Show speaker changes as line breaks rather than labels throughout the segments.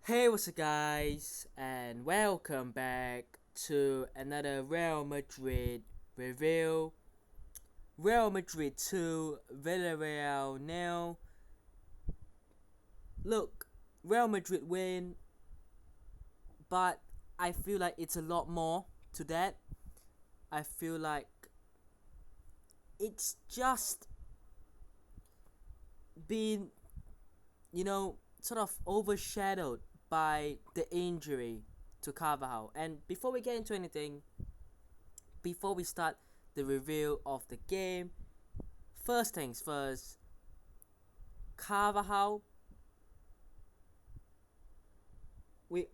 Hey, what's up, guys, and welcome back to another Real Madrid review. Real Madrid 2, Villarreal nil. Look, Real Madrid win, but I feel like it's a lot more to that. I feel like it's just been, sort of overshadowed by the injury to Carvajal. And before we get into anything, before we start the review of the game, first things first, Carvajal,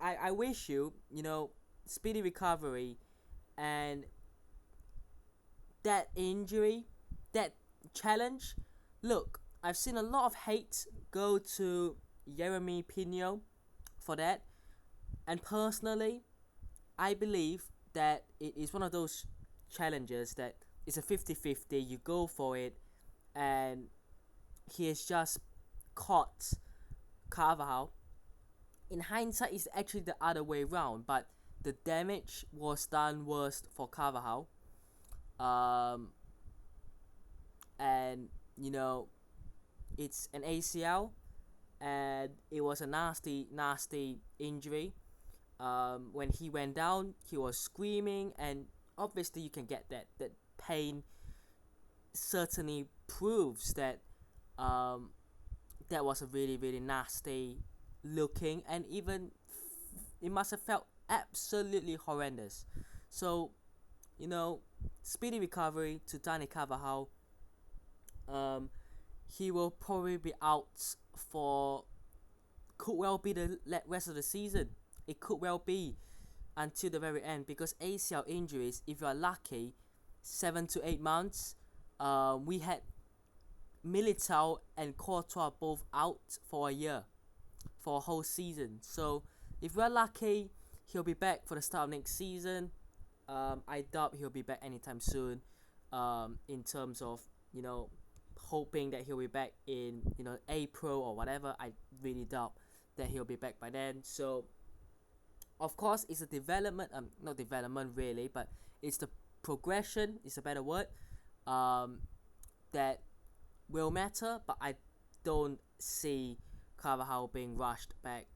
I wish you speedy recovery, and that injury, that challenge. Look, I've seen a lot of hate go to Jeremy Pino for that, and personally, I believe that it is one of those challenges that it's a 50-50. You go for it, and he has just caught Carvajal. In hindsight, it's actually the other way around, but the damage was done worst for Carvajal. Um, and you know, it's an ACL, and it was a nasty injury. When he went down, he was screaming, and obviously you can get that. That pain certainly proves that um, that was a really nasty looking, and even it must have felt absolutely horrendous. So, you know, speedy recovery to Dani Carvajal. Um, he will probably be out for, could well be the rest of the season. It could well be until the very end, because ACL injuries, if you are lucky, 7 to 8 months. We had Militao and Courtois both out for a year, for a whole season. So if we're lucky, he'll be back for the start of next season. I doubt he'll be back anytime soon. In terms of hoping that he'll be back in April or whatever. I really doubt that he'll be back by then. So of course it's a development. Not development really, but it's the progression. Is a better word. That will matter, but I don't see Carvajal being rushed back.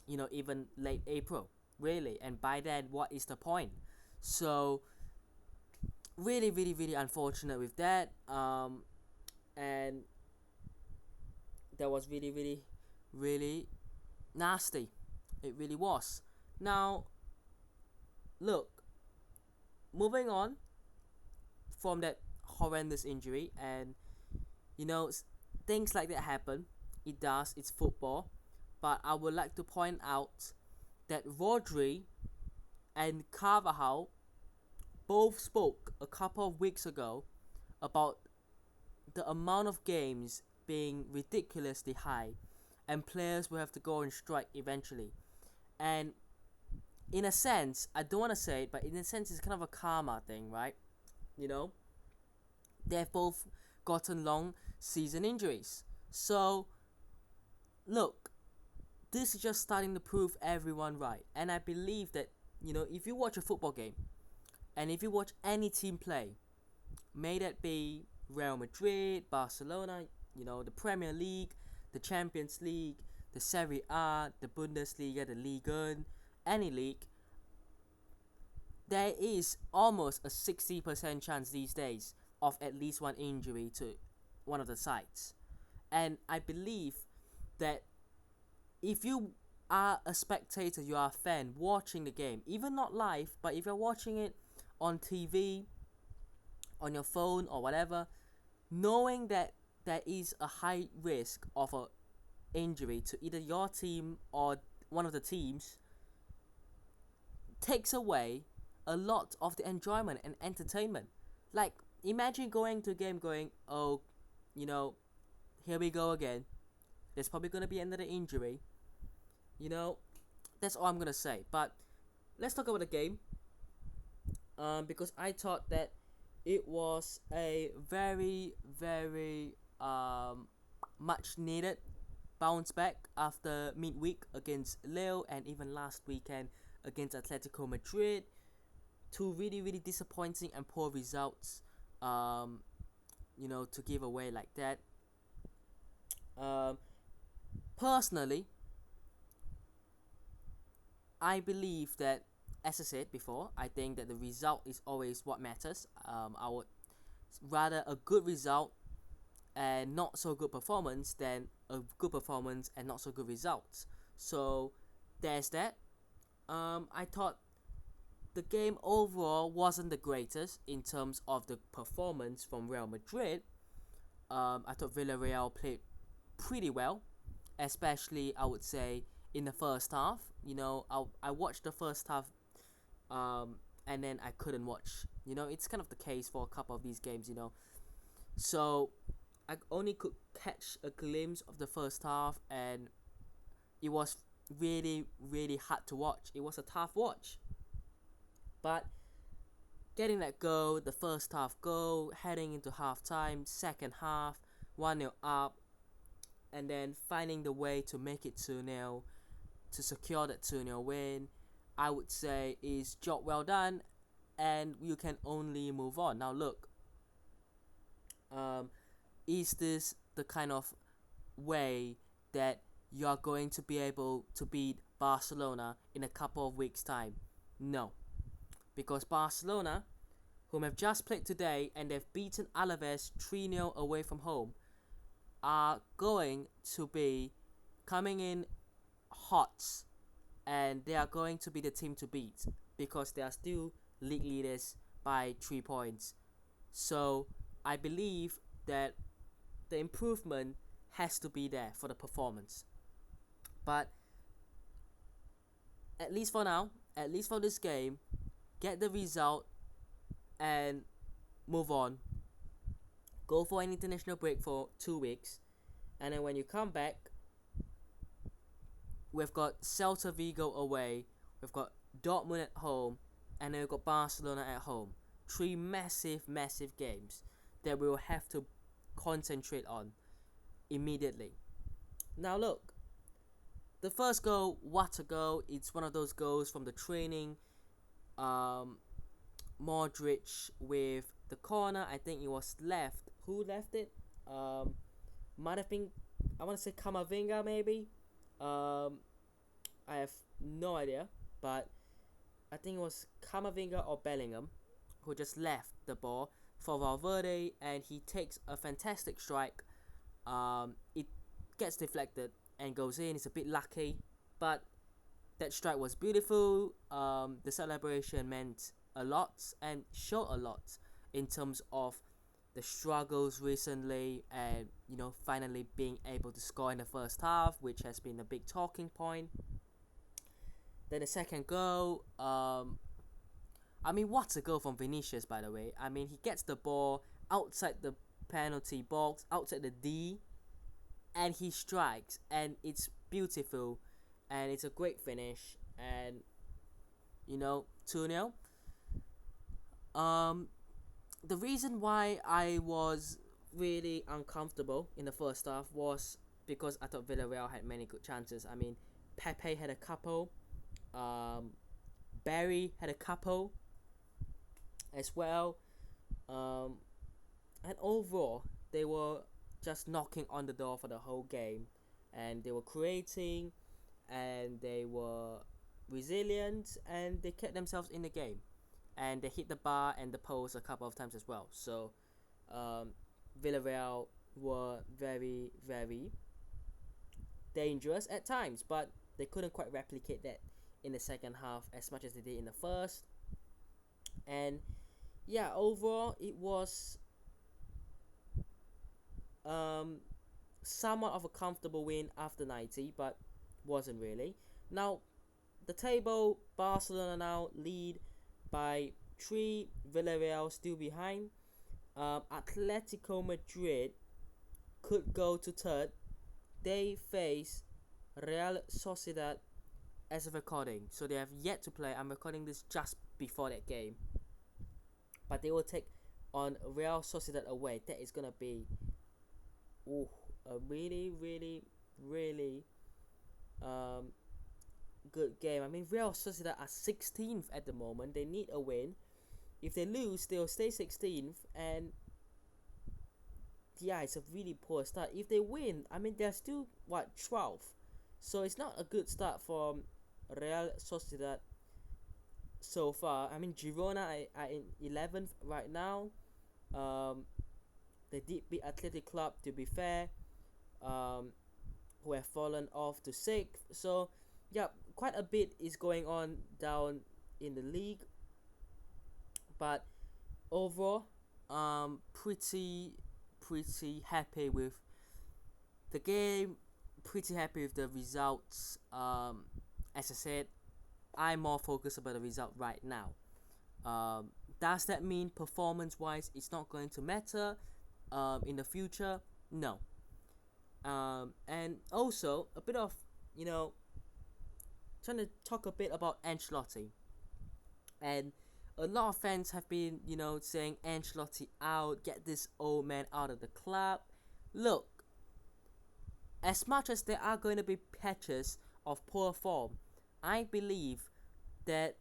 Even late April, really. And by then, what is the point? So really unfortunate with that. And that was really nasty. It really was. Now, look, moving on from that horrendous injury, and you know, things like that happen. It does. It's football. But I would like to point out that Rodri and Carvajal both spoke a couple of weeks ago about the amount of games being ridiculously high, and players will have to go on strike eventually. And in a sense, I don't want to say it, but in a sense, it's kind of a karma thing, right? You know, they've both gotten long season injuries. So, look, this is just starting to prove everyone right. And I believe that, if you watch a football game, and if you watch any team play, may that be Real Madrid, Barcelona, the Premier League, the Champions League, the Serie A, the Bundesliga, the Liga 1, any league, there is almost a 60% chance these days of at least one injury to one of the sides. And I believe that if you are a spectator, you are a fan watching the game, even not live, but if you're watching it on TV, on your phone or whatever, knowing that there is a high risk of a injury to either your team or one of the teams takes away a lot of the enjoyment and entertainment. Like, imagine going to a game going, oh, here we go again. There's probably going to be another injury. That's all I'm going to say. But let's talk about the game. Because I thought that it was a very much needed bounce back after midweek against Lille and even last weekend against Atletico Madrid. Two really, really disappointing and poor results, to give away like that. Personally, I believe that, as I said before, I think that the result is always what matters. I would rather a good result and not so good performance than a good performance and not so good results. So there's that. I thought the game overall wasn't the greatest in terms of the performance from Real Madrid. I thought Villarreal played pretty well, especially I would say in the first half. I watched the first half, and then I couldn't watch. It's kind of the case for a couple of these games. So I only could catch a glimpse of the first half, and it was really, really hard to watch. It was a tough watch. But getting that goal, the first half goal, heading into half time, second half, 1-0 up, and then finding the way to make it 2-0, to secure that 2-0 win, I would say is job well done, and you can only move on. Now look, is this the kind of way that you're going to be able to beat Barcelona in a couple of weeks' time? No. Because Barcelona, whom have just played today and they've beaten Alaves 3-0 away from home, are going to be coming in hot, and they are going to be the team to beat because they are still league leaders by 3 points. So I believe that the improvement has to be there for the performance. But at least for now, at least for this game, get the result and move on. Go for an international break for 2 weeks, and then when you come back, we've got Celta Vigo away, we've got Dortmund at home, and then we've got Barcelona at home. 3 massive, massive games that we will have to concentrate on immediately. Now look, the first goal, what a goal. It's one of those goals from the training. Modric with the corner. I think it was left. Who left it? Might have been, I want to say Camavinga maybe. I have no idea, but I think it was Camavinga or Bellingham who just left the ball for Valverde, and he takes a fantastic strike. It gets deflected and goes in. It's a bit lucky, but that strike was beautiful. The celebration meant a lot and showed a lot in terms of the struggles recently, and finally being able to score in the first half, which has been a big talking point. Then the second goal, what's a goal from Vinicius, by the way? He gets the ball outside the penalty box, outside the D, and he strikes, and it's beautiful, and it's a great finish, and 2-0. The reason why I was really uncomfortable in the first half was because I thought Villarreal had many good chances. Pepe had a couple, Barry had a couple as well, and overall they were just knocking on the door for the whole game, and they were creating, and they were resilient, and they kept themselves in the game, and they hit the bar and the post a couple of times as well. So Villarreal were very, very dangerous at times, but they couldn't quite replicate that in the second half as much as they did in the first. And yeah, overall it was somewhat of a comfortable win after 90, but wasn't really. Now the table, Barcelona now lead by 3, Villarreal still behind. Atletico Madrid could go to third. They face Real Sociedad as of recording, so they have yet to play. I'm recording this just before that game, but they will take on Real Sociedad away. That is gonna be a really, really really good game. I mean, Real Sociedad are 16th at the moment. They need a win. If they lose, they'll stay 16th, and yeah, it's a really poor start. If they win, I mean, they're still 12th, so it's not a good start from Real Sociedad so far. I mean, Girona are in 11th right now. They did beat Athletic Club, to be fair, who have fallen off to 6th. So yeah, quite a bit is going on down in the league, but overall, pretty happy with the game, pretty happy with the results. As I said, I'm more focused about the result right now. Does that mean performance-wise it's not going to matter in the future? No. And also a bit of, trying to talk a bit about Ancelotti. And a lot of fans have been, saying Ancelotti out, get this old man out of the club. Look, as much as there are going to be patches of poor form, I believe that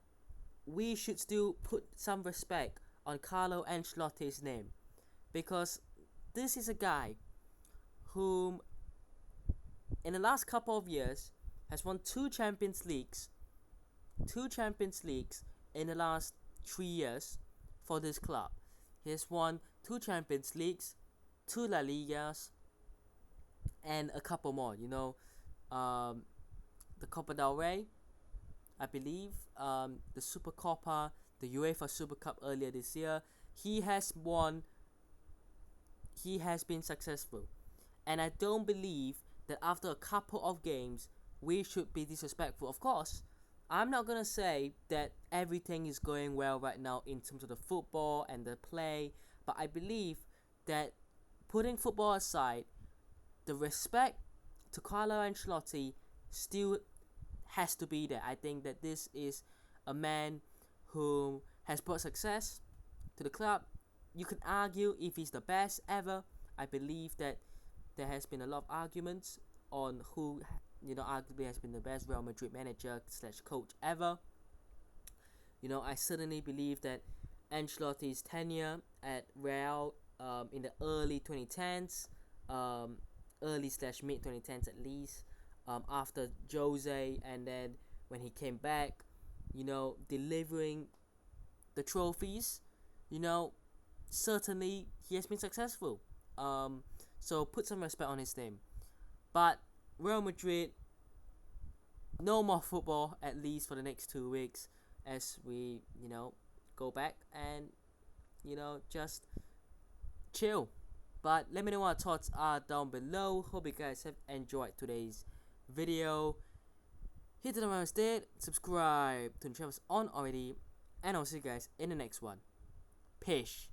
we should still put some respect on Carlo Ancelotti's name, because this is a guy whom in the last couple of years has won two Champions Leagues in the last 3 years for this club. He has won 2 Champions Leagues, 2 La Ligas, and a couple more. The Copa del Rey, I believe, the Super Copa, the UEFA Super Cup earlier this year. He has won. He has been successful, and I don't believe that after a couple of games we should be disrespectful. Of course, I'm not gonna say that everything is going well right now in terms of the football and the play, but I believe that, putting football aside, the respect to Carlo Ancelotti still has to be there. I think that this is a man who has brought success to the club. You can argue if he's the best ever. I believe that there has been a lot of arguments on who, arguably has been the best Real Madrid manager / coach ever. I certainly believe that Ancelotti's tenure at Real in the early 2010s, early / mid 2010s at least, after Jose, and then when he came back, delivering the trophies, certainly he has been successful. So put some respect on his name. But Real Madrid, no more football, at least for the next 2 weeks, as we, go back and, just chill. But let me know what your thoughts are down below. Hope you guys have enjoyed today's video. Hit the like button, subscribe to the channel if it's on already, and I'll see you guys in the next one. Peace.